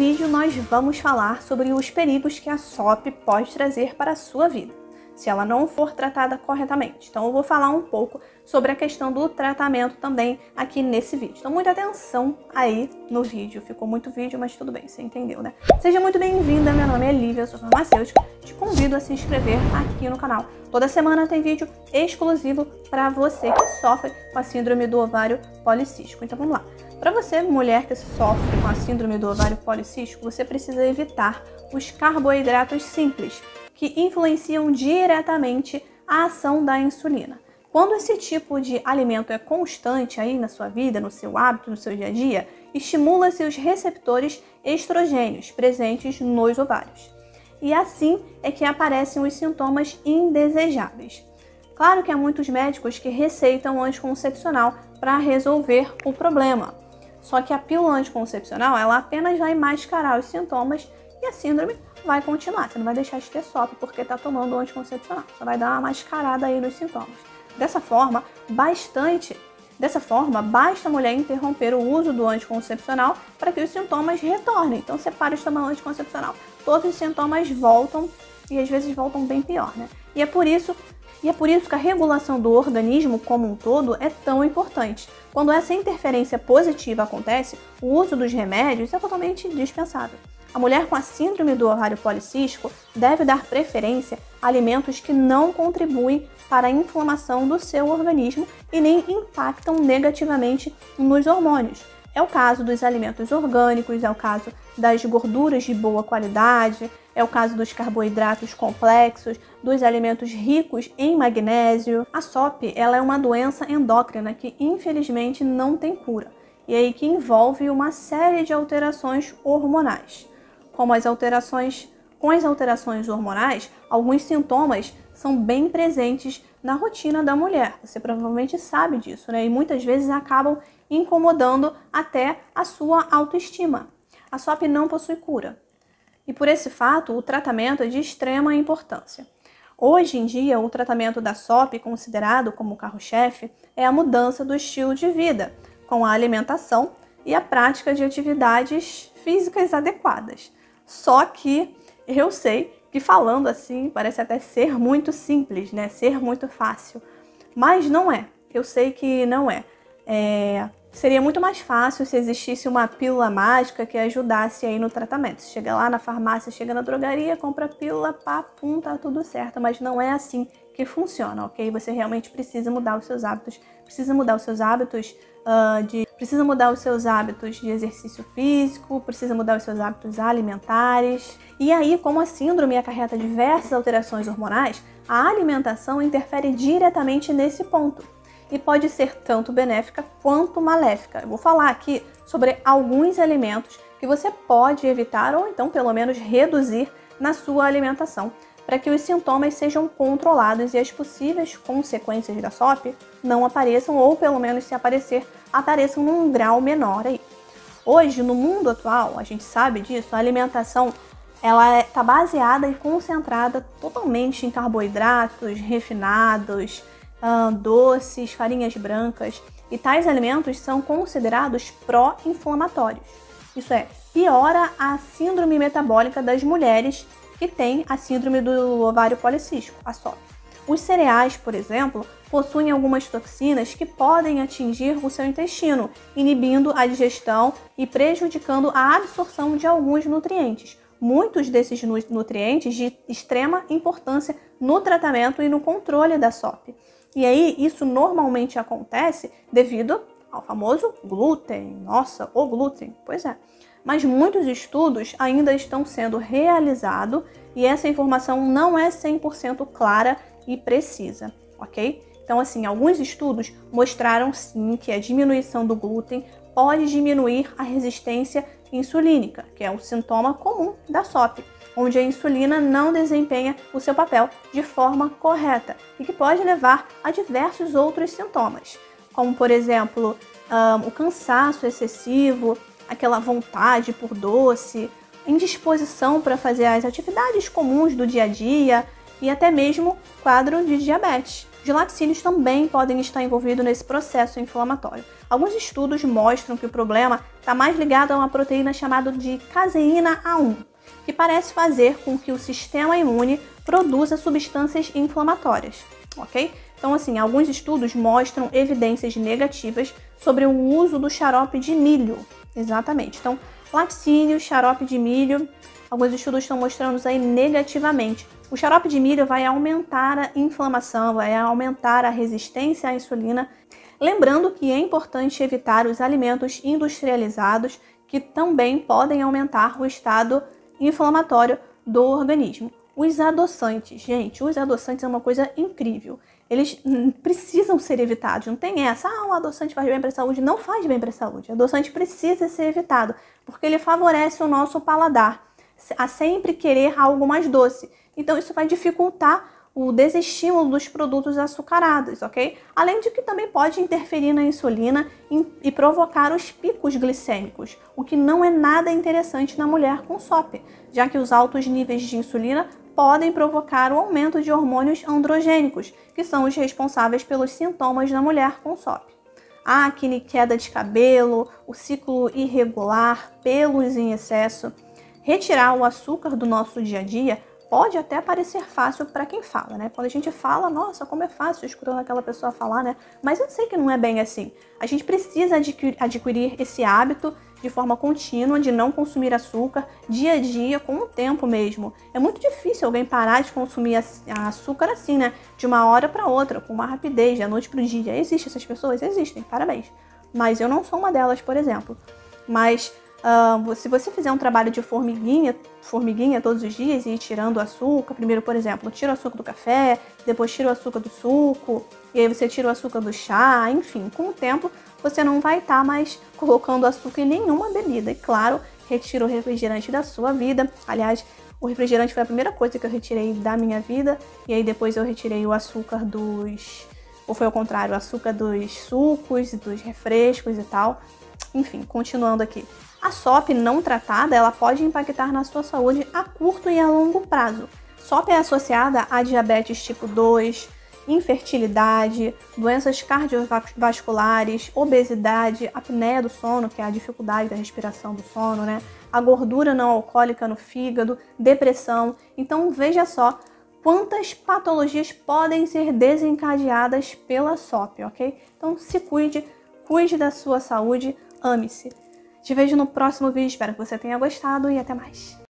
vídeo nós vamos falar sobre os perigos que a SOP pode trazer para a sua vida, se ela não for tratada corretamente. Então eu vou falar um pouco sobre a questão do tratamento também aqui nesse vídeo. Então muita atenção aí no vídeo. Ficou muito vídeo, mas tudo bem, você entendeu, né? Seja muito bem-vinda, meu nome é Lívia, eu sou farmacêutica. Te convido a se inscrever aqui no canal. Toda semana tem vídeo exclusivo para você que sofre com a síndrome do ovário policístico. Então vamos lá. Para você, mulher que sofre com a síndrome do ovário policístico, você precisa evitar os carboidratos simples, que influenciam diretamente a ação da insulina. Quando esse tipo de alimento é constante aí na sua vida, no seu hábito, no seu dia a dia, estimula-se os receptores estrogênios presentes nos ovários. E assim é que aparecem os sintomas indesejáveis. Claro que há muitos médicos que receitam anticoncepcional para resolver o problema. Só que a pílula anticoncepcional, ela apenas vai mascarar os sintomas e a síndrome vai continuar. Você não vai deixar de ter SOP porque está tomando anticoncepcional. Você vai dar uma mascarada aí nos sintomas. Dessa forma, basta a mulher interromper o uso do anticoncepcional para que os sintomas retornem. Então, você para de tomar anticoncepcional, todos os sintomas voltam e às vezes voltam bem pior, né? E é por isso que a regulação do organismo como um todo é tão importante. Quando essa interferência positiva acontece, o uso dos remédios é totalmente dispensável. A mulher com a síndrome do ovário policístico deve dar preferência a alimentos que não contribuem para a inflamação do seu organismo e nem impactam negativamente nos hormônios. É o caso dos alimentos orgânicos, é o caso das gorduras de boa qualidade, é o caso dos carboidratos complexos, dos alimentos ricos em magnésio. A SOP, ela é uma doença endócrina que infelizmente não tem cura, e aí que envolve uma série de alterações hormonais. Com as alterações hormonais, alguns sintomas são bem presentes na rotina da mulher. Você provavelmente sabe disso, né? E muitas vezes acabam incomodando até a sua autoestima. A SOP não possui cura. E por esse fato, o tratamento é de extrema importância. Hoje em dia, o tratamento da SOP, considerado como carro-chefe, é a mudança do estilo de vida, com a alimentação e a prática de atividades físicas adequadas. Só que eu sei que falando assim parece até ser muito simples, né? Ser muito fácil. Mas não é. Eu sei que não é. Seria muito mais fácil se existisse uma pílula mágica que ajudasse aí no tratamento. Você chega lá na farmácia, chega na drogaria, compra a pílula, pá, pum, tá tudo certo. Mas não é assim que funciona, ok? Você realmente precisa mudar os seus hábitos, precisa mudar os seus hábitos de exercício físico, precisa mudar os seus hábitos alimentares. E aí, como a síndrome acarreta diversas alterações hormonais, a alimentação interfere diretamente nesse ponto e pode ser tanto benéfica quanto maléfica. Eu vou falar aqui sobre alguns alimentos que você pode evitar ou então pelo menos reduzir na sua alimentação, para que os sintomas sejam controlados e as possíveis consequências da SOP não apareçam, ou pelo menos se apareçam num grau menor aí. Hoje, no mundo atual, a gente sabe disso, a alimentação ela está baseada e concentrada totalmente em carboidratos refinados, doces, farinhas brancas, e tais alimentos são considerados pró-inflamatórios. Isso é, piora a síndrome metabólica das mulheres que têm a síndrome do ovário policístico, a SOP. Os cereais, por exemplo, possuem algumas toxinas que podem atingir o seu intestino, inibindo a digestão e prejudicando a absorção de alguns nutrientes. Muitos desses nutrientes de extrema importância no tratamento e no controle da SOP. E aí, isso normalmente acontece devido ao famoso glúten. Nossa, o glúten, pois é. Mas muitos estudos ainda estão sendo realizados e essa informação não é 100% clara e precisa, ok? Então, assim, alguns estudos mostraram sim que a diminuição do glúten pode diminuir a resistência insulínica, que é um sintoma comum da SOP, onde a insulina não desempenha o seu papel de forma correta e que pode levar a diversos outros sintomas, como, por exemplo, o cansaço excessivo, aquela vontade por doce, indisposição para fazer as atividades comuns do dia a dia e até mesmo quadro de diabetes. Os laticínios também podem estar envolvidos nesse processo inflamatório. Alguns estudos mostram que o problema está mais ligado a uma proteína chamada de caseína A1, que parece fazer com que o sistema imune produza substâncias inflamatórias, ok? Então, assim, alguns estudos mostram evidências negativas sobre o uso do xarope de milho, exatamente. Então, laticínio, xarope de milho, alguns estudos estão mostrando isso aí negativamente. O xarope de milho vai aumentar a inflamação, vai aumentar a resistência à insulina. Lembrando que é importante evitar os alimentos industrializados, que também podem aumentar o estado inflamatório do organismo. Os adoçantes, gente, os adoçantes é uma coisa incrível. Eles precisam ser evitados, não tem essa, um adoçante faz bem para a saúde, não faz bem para a saúde. O adoçante precisa ser evitado, porque ele favorece o nosso paladar a sempre querer algo mais doce. Então isso vai dificultar o desestímulo dos produtos açucarados, ok? Além de que também pode interferir na insulina e provocar os picos glicêmicos, o que não é nada interessante na mulher com SOP, já que os altos níveis de insulina podem provocar o aumento de hormônios androgênicos, que são os responsáveis pelos sintomas da mulher com SOP. A acne, queda de cabelo, o ciclo irregular, pelos em excesso. Retirar o açúcar do nosso dia a dia pode até parecer fácil para quem fala, né? Quando a gente fala, nossa, como é fácil escutando aquela pessoa falar, né? Mas eu sei que não é bem assim. A gente precisa adquirir esse hábito de forma contínua, de não consumir açúcar, dia a dia, com o tempo mesmo. É muito difícil alguém parar de consumir açúcar assim, né? De uma hora para outra, com uma rapidez, da noite para o dia. Existem essas pessoas? Existem, parabéns. Mas eu não sou uma delas, por exemplo. Mas se você fizer um trabalho de formiguinha todos os dias e ir tirando o açúcar, primeiro, por exemplo, tira o açúcar do café, depois tira o açúcar do suco, e aí você tira o açúcar do chá, enfim, com o tempo você não vai estar mais colocando açúcar em nenhuma bebida. E claro, retira o refrigerante da sua vida. Aliás, o refrigerante foi a primeira coisa que eu retirei da minha vida, e aí depois eu retirei o açúcar ou foi ao contrário, o açúcar dos sucos, dos refrescos e tal. Enfim, continuando aqui. A SOP não tratada, ela pode impactar na sua saúde a curto e a longo prazo. SOP é associada a diabetes tipo 2, infertilidade, doenças cardiovasculares, obesidade, apneia do sono, que é a dificuldade da respiração do sono, né? A gordura não alcoólica no fígado, depressão. Então veja só quantas patologias podem ser desencadeadas pela SOP, ok? Então se cuide da sua saúde, ame-se. Te vejo no próximo vídeo, espero que você tenha gostado e até mais.